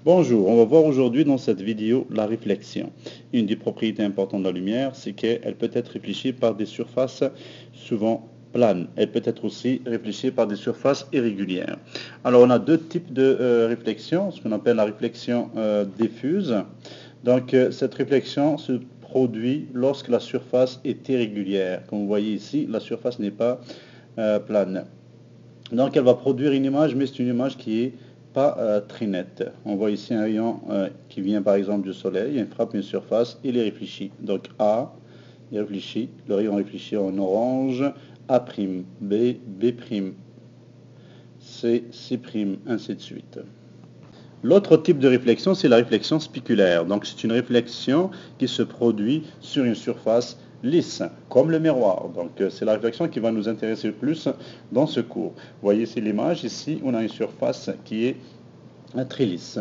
Bonjour, on va voir aujourd'hui dans cette vidéo la réflexion. Une des propriétés importantes de la lumière, c'est qu'elle peut être réfléchie par des surfaces souvent planes. Elle peut être aussi réfléchie par des surfaces irrégulières. Alors on a deux types de réflexion, ce qu'on appelle la réflexion diffuse. Donc cette réflexion se produit lorsque la surface est irrégulière. Comme vous voyez ici, la surface n'est pas plane. Donc elle va produire une image, mais c'est une image qui est pas très nette. On voit ici un rayon qui vient par exemple du soleil, il frappe une surface, il est réfléchi. Donc A, il réfléchit, le rayon réfléchit en orange, A', B, B', C, C', ainsi de suite. L'autre type de réflexion, c'est la réflexion spiculaire. Donc c'est une réflexion qui se produit sur une surface lisse, comme le miroir. Donc c'est la réflexion qui va nous intéresser le plus dans ce cours. Vous voyez ici l'image, ici on a une surface qui est très lisse.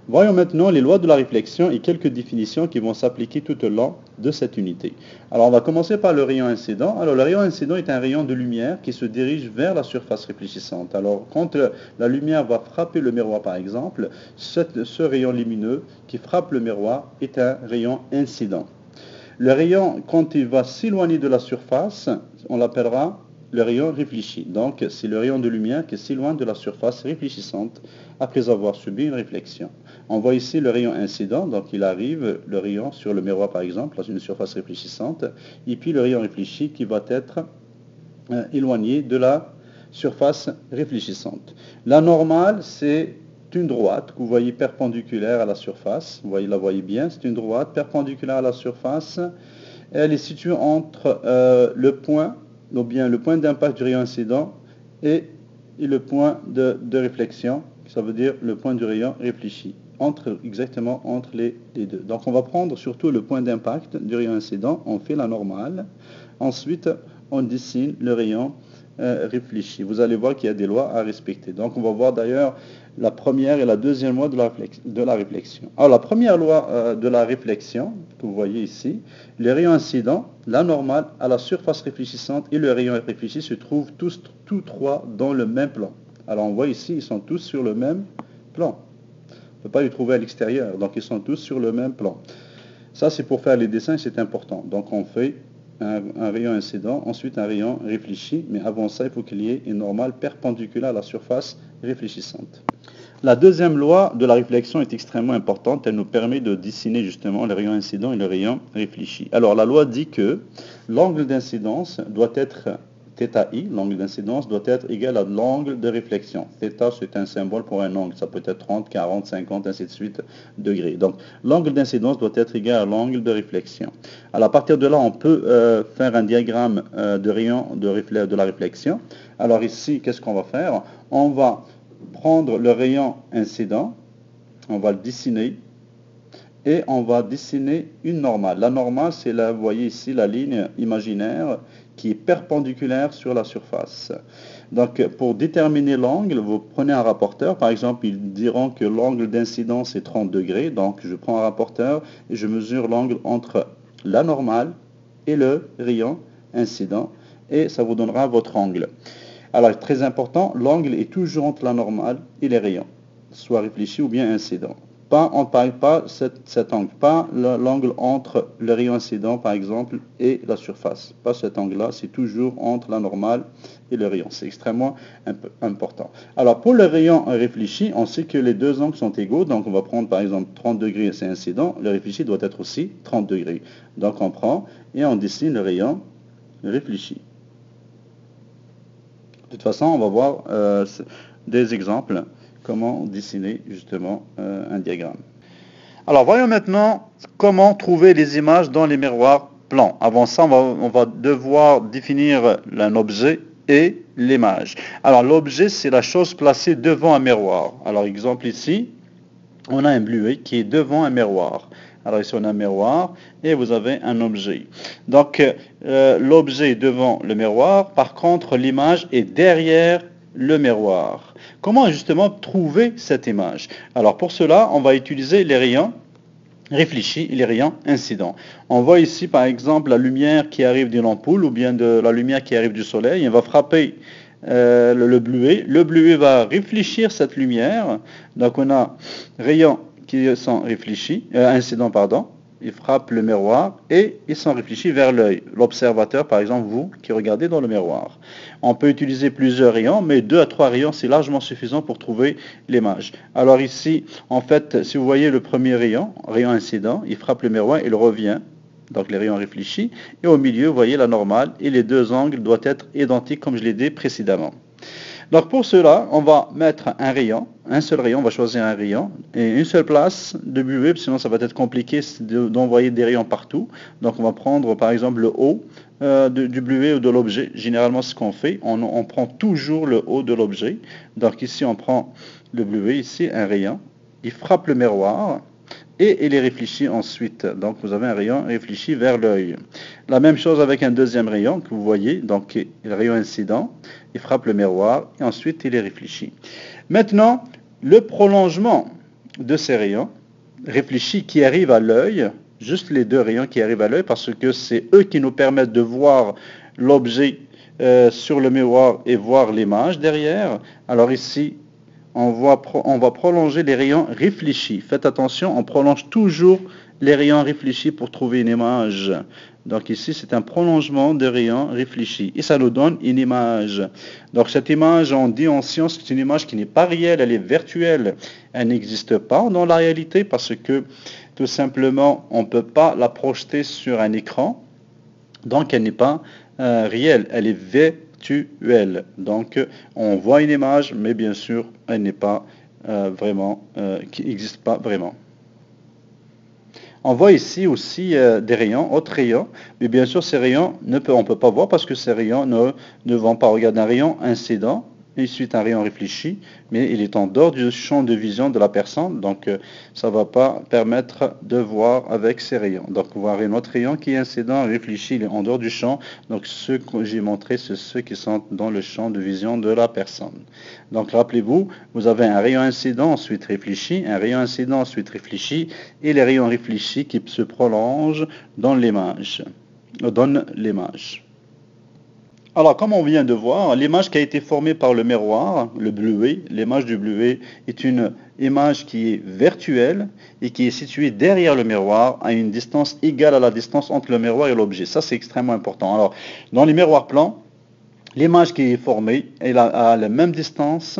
Voyons maintenant les lois de la réflexion et quelques définitions qui vont s'appliquer tout au long de cette unité. Alors on va commencer par le rayon incident. Alors le rayon incident est un rayon de lumière qui se dirige vers la surface réfléchissante. Alors quand la lumière va frapper le miroir par exemple, ce rayon lumineux qui frappe le miroir est un rayon incident. Le rayon, quand il va s'éloigner de la surface, on l'appellera le rayon réfléchi. Donc, c'est le rayon de lumière qui s'éloigne de la surface réfléchissante après avoir subi une réflexion. On voit ici le rayon incident, donc il arrive, le rayon sur le miroir par exemple, dans une surface réfléchissante, et puis le rayon réfléchi qui va être éloigné de la surface réfléchissante. La normale, c'est une droite que vous voyez perpendiculaire à la surface. Vous la voyez bien, c'est une droite perpendiculaire à la surface. Elle est située entre le point, ou bien le point d'impact du rayon incident et le point de réflexion, ça veut dire le point du rayon réfléchi, exactement entre les deux. Donc on va prendre surtout le point d'impact du rayon incident, on fait la normale, ensuite on dessine le rayon réfléchi. Vous allez voir qu'il y a des lois à respecter. Donc on va voir d'ailleurs la première et la deuxième loi de la réflexion. Alors la première loi de la réflexion, que vous voyez ici, les rayons incidents, la normale à la surface réfléchissante et le rayon réfléchi se trouvent tous trois dans le même plan. Alors on voit ici, ils sont tous sur le même plan. On ne peut pas les trouver à l'extérieur, donc ils sont tous sur le même plan. Ça c'est pour faire les dessins, c'est important. Donc on fait un rayon incident, ensuite un rayon réfléchi, mais avant ça, il faut qu'il y ait une normale perpendiculaire à la surface réfléchissante. La deuxième loi de la réflexion est extrêmement importante, elle nous permet de dessiner justement le rayon incident et le rayon réfléchi. Alors la loi dit que l'angle d'incidence doit être θi, l'angle d'incidence doit être égal à l'angle de réflexion. Θ, c'est un symbole pour un angle, ça peut être 30, 40, 50, ainsi de suite, degrés. Donc, l'angle d'incidence doit être égal à l'angle de réflexion. Alors, à partir de là, on peut faire un diagramme de rayon de la réflexion. Alors ici, qu'est-ce qu'on va faire? On va prendre le rayon incident, on va le dessiner, et on va dessiner une normale. La normale, c'est là, vous voyez ici la ligne imaginaire qui est perpendiculaire sur la surface. Donc, pour déterminer l'angle, vous prenez un rapporteur. Par exemple, ils diront que l'angle d'incidence est 30 degrés. Donc, je prends un rapporteur et je mesure l'angle entre la normale et le rayon incident. Et ça vous donnera votre angle. Alors, très important, l'angle est toujours entre la normale et les rayons, soit réfléchi ou bien incident. On ne parle pas cet angle, pas l'angle entre le rayon incident par exemple et la surface. Pas cet angle-là, c'est toujours entre la normale et le rayon. C'est extrêmement important. Alors pour le rayon réfléchi, on sait que les deux angles sont égaux, donc on va prendre par exemple 30 degrés, c'est incident, le réfléchi doit être aussi 30 degrés. Donc on prend et on dessine le rayon réfléchi. De toute façon, on va voir des exemples comment dessiner justement un diagramme. Alors voyons maintenant comment trouver les images dans les miroirs plans. Avant ça, on va devoir définir un objet et l'image. Alors l'objet, c'est la chose placée devant un miroir. Alors exemple ici, on a un bleuet qui est devant un miroir. Alors ici on a un miroir et vous avez un objet. Donc l'objet est devant le miroir, par contre l'image est derrière le miroir. Comment justement trouver cette image? Alors pour cela, on va utiliser les rayons réfléchis et les rayons incidents. On voit ici par exemple la lumière qui arrive d'une ampoule ou bien de la lumière qui arrive du soleil. Elle va frapper le bleuet. Le bleuet va réfléchir cette lumière. Donc on a rayons qui sont réfléchis, incidents, pardon. Ils frappent le miroir et ils sont réfléchis vers l'œil. L'observateur, par exemple, vous qui regardez dans le miroir. On peut utiliser plusieurs rayons, mais 2 à 3 rayons, c'est largement suffisant pour trouver l'image. Alors ici, en fait, si vous voyez le premier rayon, rayon incident, il frappe le miroir, il revient. Donc les rayons réfléchis. Et au milieu, vous voyez la normale. Et les deux angles doivent être identiques, comme je l'ai dit précédemment. Donc pour cela, on va mettre un rayon, un seul rayon, on va choisir un rayon et une seule place de bleuet, sinon ça va être compliqué d'envoyer des rayons partout. Donc on va prendre par exemple le haut du bleuet ou de l'objet. Généralement ce qu'on fait, on prend toujours le haut de l'objet. Donc ici on prend le bleuet, ici un rayon, il frappe le miroir. Et il est réfléchi ensuite. Donc vous avez un rayon réfléchi vers l'œil. La même chose avec un deuxième rayon que vous voyez. Donc le rayon incident, il frappe le miroir et ensuite il est réfléchi. Maintenant, le prolongement de ces rayons réfléchis qui arrivent à l'œil, juste les deux rayons qui arrivent à l'œil parce que c'est eux qui nous permettent de voir l'objet sur le miroir et voir l'image derrière. Alors ici, on va prolonger les rayons réfléchis. Faites attention, on prolonge toujours les rayons réfléchis pour trouver une image. Donc ici, c'est un prolongement de rayons réfléchis. Et ça nous donne une image. Donc cette image, on dit en science que c'est une image qui n'est pas réelle, elle est virtuelle. Elle n'existe pas dans la réalité parce que tout simplement, on ne peut pas la projeter sur un écran. Donc elle n'est pas réelle, elle est virtuelle. Donc on voit une image, mais bien sûr, elle n'est pas vraiment, qui n'existe pas vraiment. On voit ici aussi des rayons, autres rayons, mais bien sûr ces rayons, on ne peut pas voir parce que ces rayons ne vont pas. Regarder un rayon incident, et ensuite un rayon réfléchi, mais il est en dehors du champ de vision de la personne, donc ça ne va pas permettre de voir avec ces rayons. Donc voir un autre rayon qui est incident, réfléchi, il est en dehors du champ, donc ceux que j'ai montrés, c'est ceux qui sont dans le champ de vision de la personne. Donc rappelez-vous, vous avez un rayon incident, ensuite réfléchi, un rayon incident, ensuite réfléchi, et les rayons réfléchis qui se prolongent dans l'image, donnent l'image. Alors, comme on vient de voir, l'image qui a été formée par le miroir, le bleuet, l'image du bleuet est une image qui est virtuelle et qui est située derrière le miroir à une distance égale à la distance entre le miroir et l'objet. Ça, c'est extrêmement important. Alors, dans les miroirs plans, l'image qui est formée, elle a la même distance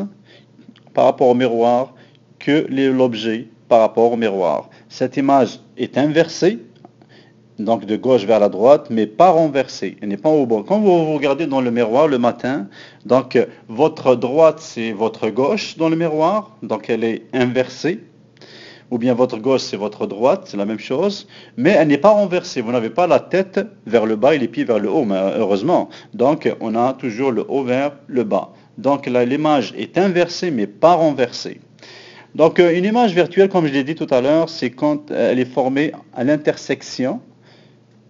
par rapport au miroir que l'objet par rapport au miroir. Cette image est inversée, donc de gauche vers la droite, mais pas renversée, elle n'est pas au bas. Quand vous regardez dans le miroir le matin, donc votre droite c'est votre gauche dans le miroir, donc elle est inversée, ou bien votre gauche c'est votre droite, c'est la même chose, mais elle n'est pas renversée, vous n'avez pas la tête vers le bas et les pieds vers le haut, mais heureusement, donc on a toujours le haut vers le bas. Donc là l'image est inversée mais pas renversée. Donc une image virtuelle, comme je l'ai dit tout à l'heure, c'est quand elle est formée à l'intersection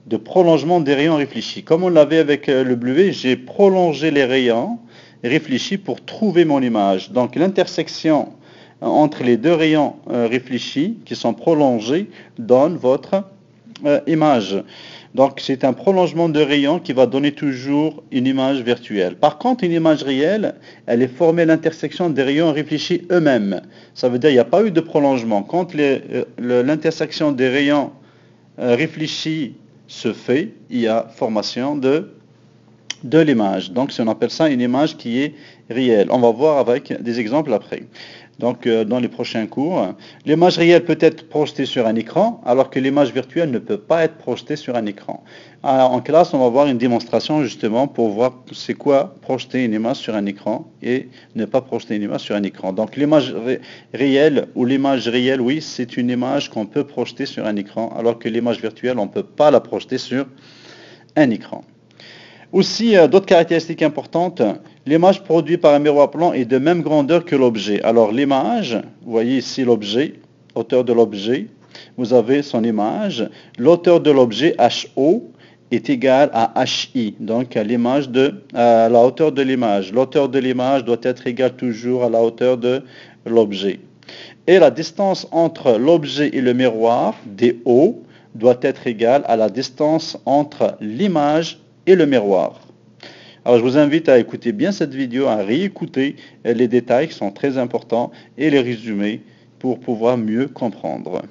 de prolongement des rayons réfléchis. Comme on l'avait avec le bleuet, j'ai prolongé les rayons réfléchis pour trouver mon image. Donc l'intersection entre les deux rayons réfléchis qui sont prolongés donne votre image. Donc c'est un prolongement de rayons qui va donner toujours une image virtuelle. Par contre, une image réelle, elle est formée à l'intersection des rayons réfléchis eux-mêmes. Ça veut dire qu'il n'y a pas eu de prolongement. Quand l'intersection des rayons réfléchis se fait, il y a formation de l'image. Donc, on appelle ça une image qui est réelle. On va voir avec des exemples après. Donc, dans les prochains cours, l'image réelle peut être projetée sur un écran, alors que l'image virtuelle ne peut pas être projetée sur un écran. Alors, en classe, on va voir une démonstration justement pour voir c'est quoi projeter une image sur un écran et ne pas projeter une image sur un écran. Donc, l'image réelle ou l'image réelle, oui, c'est une image qu'on peut projeter sur un écran, alors que l'image virtuelle, on ne peut pas la projeter sur un écran. Aussi, d'autres caractéristiques importantes, l'image produite par un miroir plan est de même grandeur que l'objet. Alors l'image, vous voyez ici l'objet, hauteur de l'objet, vous avez son image. L'hauteur de l'objet, HO, est égale à HI, donc à la hauteur de l'image. L'hauteur de l'image doit être égale toujours à la hauteur de l'objet. Et la distance entre l'objet et le miroir, DO, doit être égale à la distance entre l'image et le miroir. Alors je vous invite à écouter bien cette vidéo, à réécouter les détails qui sont très importants et les résumés pour pouvoir mieux comprendre.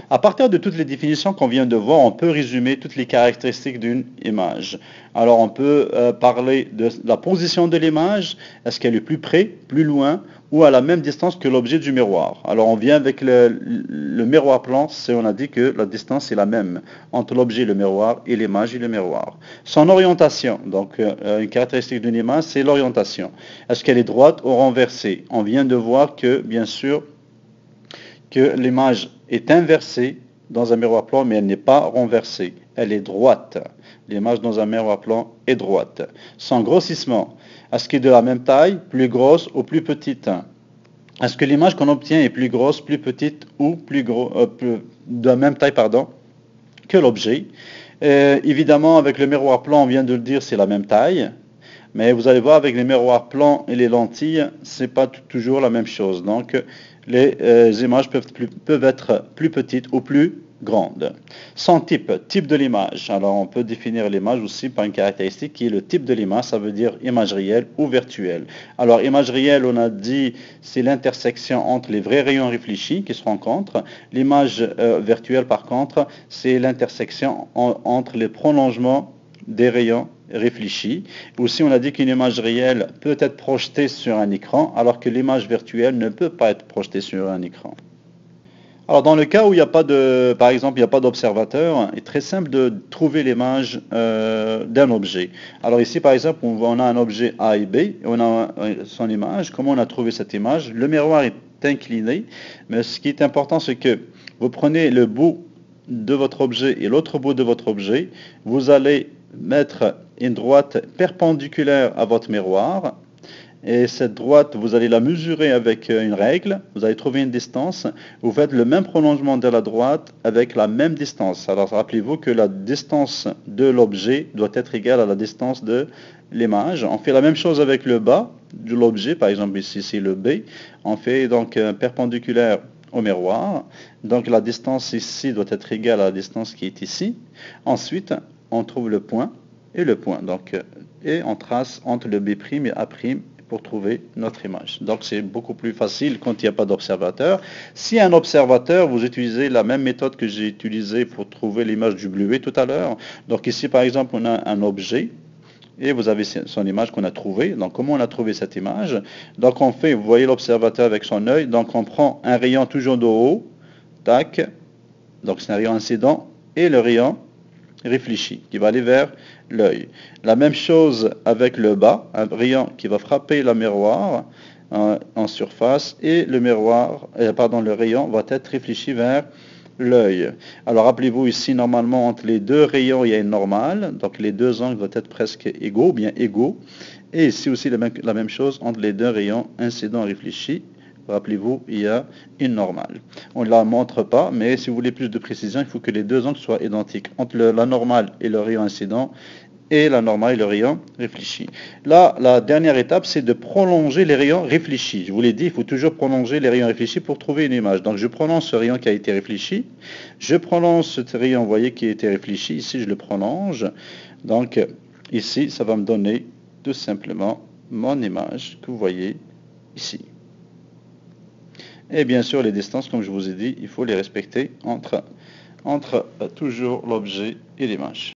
À partir de toutes les définitions qu'on vient de voir, on peut résumer toutes les caractéristiques d'une image. Alors on peut parler de la position de l'image, est-ce qu'elle est plus près, plus loin ou à la même distance que l'objet du miroir. Alors on vient avec le miroir plan, on a dit que la distance est la même entre l'objet et le miroir et l'image et le miroir. Son orientation, donc une caractéristique d'une image, c'est l'orientation. Est-ce qu'elle est droite ou renversée? On vient de voir que, bien sûr, que l'image est inversée dans un miroir plan, mais elle n'est pas renversée. Elle est droite. L'image dans un miroir plan est droite. Son grossissement, est-ce qu'elle est de la même taille, plus grosse ou plus petite? Est-ce que l'image qu'on obtient est plus grosse, plus petite ou de la même taille, que l'objet? Évidemment, avec le miroir plan, on vient de le dire, c'est la même taille. Mais vous allez voir, avec les miroirs plans et les lentilles, c'est pas toujours la même chose. Donc, les images peuvent être plus petites ou plus grandes. Son type de l'image. Alors, on peut définir l'image aussi par une caractéristique qui est le type de l'image. Ça veut dire image réelle ou virtuelle. Alors, image réelle, on a dit, c'est l'intersection entre les vrais rayons réfléchis qui se rencontrent. L'image virtuelle, par contre, c'est l'intersection entre les prolongements des rayons réfléchis. Aussi, on a dit qu'une image réelle peut être projetée sur un écran, alors que l'image virtuelle ne peut pas être projetée sur un écran. Alors, dans le cas où il n'y a pas par exemple, il n'y a pas d'observateur, il est très simple de trouver l'image d'un objet. Alors ici, par exemple, on a un objet A et B, et on a son image. Comment on a trouvé cette image? Le miroir est incliné, mais ce qui est important, c'est que vous prenez le bout de votre objet et l'autre bout de votre objet, vous allez mettre une droite perpendiculaire à votre miroir, et cette droite, vous allez la mesurer avec une règle, vous allez trouver une distance, vous faites le même prolongement de la droite avec la même distance. Alors rappelez-vous que la distance de l'objet doit être égale à la distance de l'image. On fait la même chose avec le bas de l'objet, par exemple ici c'est le B, on fait donc perpendiculaire au miroir, donc la distance ici doit être égale à la distance qui est ici. Ensuite, on trouve le point et le point, donc, et on trace entre le B' et A' pour trouver notre image. Donc c'est beaucoup plus facile quand il n'y a pas d'observateur. Si un observateur, vous utilisez la même méthode que j'ai utilisée pour trouver l'image du bleuet tout à l'heure. Donc ici par exemple on a un objet et vous avez son image qu'on a trouvée. Donc comment on a trouvé cette image? Donc on fait, vous voyez l'observateur avec son œil, donc on prend un rayon toujours de haut, tac, donc c'est un rayon incident, et le rayon réfléchi, qui va aller vers l'œil. La même chose avec le bas, un rayon qui va frapper le miroir en surface, et le rayon va être réfléchi vers l'œil. Alors rappelez-vous ici, normalement, entre les deux rayons, il y a une normale, donc les deux angles vont être presque égaux, bien égaux. Et ici aussi la même chose entre les deux rayons incident et réfléchi. Rappelez-vous, il y a une normale. On ne la montre pas, mais si vous voulez plus de précision, il faut que les deux angles soient identiques entre la normale et le rayon incident, et la normale et le rayon réfléchi. Là, la dernière étape, c'est de prolonger les rayons réfléchis. Je vous l'ai dit, il faut toujours prolonger les rayons réfléchis pour trouver une image. Donc, je prolonge ce rayon qui a été réfléchi. Je prolonge ce rayon, vous voyez, qui a été réfléchi. Ici, je le prolonge. Donc, ici, ça va me donner tout simplement mon image que vous voyez ici. Et bien sûr, les distances, comme je vous ai dit, il faut les respecter entre toujours l'objet et l'image.